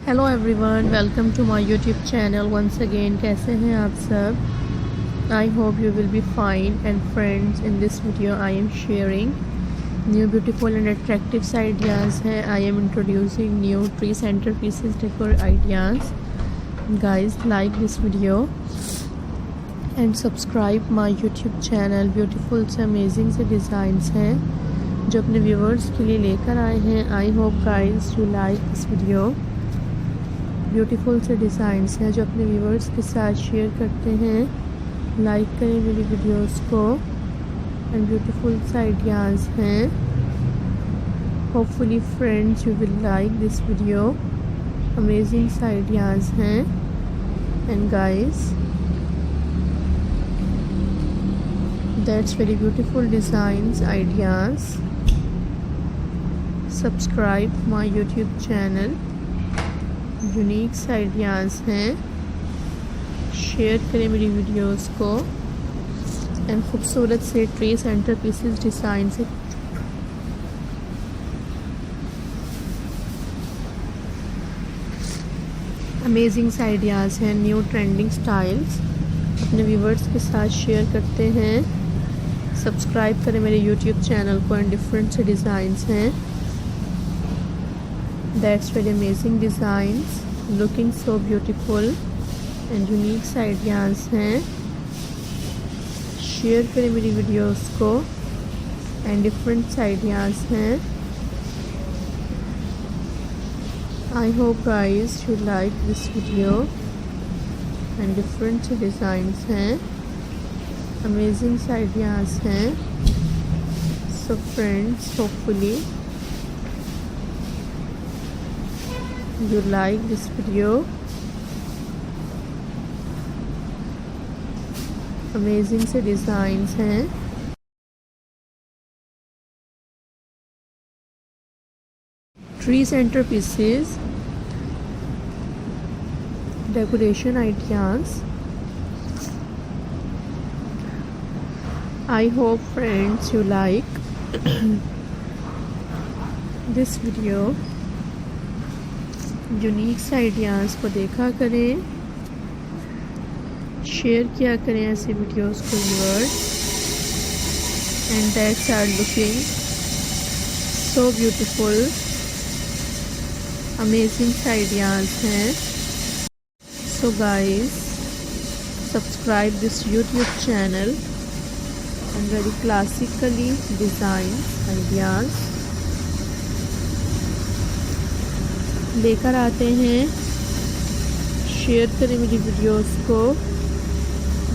Hello everyone, welcome to my YouTube channel once again. कैसे हैं आप सब? I hope you will be fine and friends, in this video I'm sharing new beautiful and attractive ideas हैं। I'm introducing new tree centre pieces decor ideas. Guys like this video and subscribe my YouTube channel. Beautiful से amazing से designs हैं जो अपने viewers के लिए लेकर आए हैं। I hope guys you like this video. Beautiful से डिज़ाइंस हैं जो अपने व्यूवर्स के साथ शेयर करते हैं। लाइक करें मेरी वीडियोस को एंड ब्यूटीफुल से आइडियाज़ हैं। Hopefully friends you will like this video. Amazing से आइडियाज़ हैं and guys that's very beautiful designs ideas. Subscribe my YouTube channel. Unique ideas हैं, शेयर करें मेरी वीडियोस को एंड खूबसूरत से ट्री सेंटर पीसेस डिज़ाइन से अमेजिंग आइडियाज़ हैं। न्यू ट्रेंडिंग स्टाइल्स अपने व्यूवर्स के साथ शेयर करते हैं। सब्सक्राइब करें मेरे यूट्यूब चैनल को एंड डिफरेंट से डिज़ाइंस हैं। That's very amazing designs, looking so beautiful and unique ideas हैं। शेयर करें मेरी वीडियोस को एंड डिफरेंट आइडियाज़ हैं। I hope guys you like this video and different designs हैं। अमेजिंग आइडियाज़ हैं। So friends hopefully you like this video. Amazing से designs हैं। Tree centre pieces decoration ideas. I hope friends you like this video. Unique ideas को देखा करें, share किया करें ऐसे वीडियोस को viewers and that's are looking so beautiful. Amazing ideas हैं। So guys subscribe this YouTube channel and very classically design ideas लेकर आते हैं। शेयर करें मेरी वीडियोस को।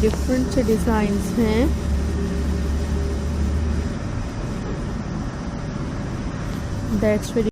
डिफरेंट से डिज़ाइंस हैं। That's very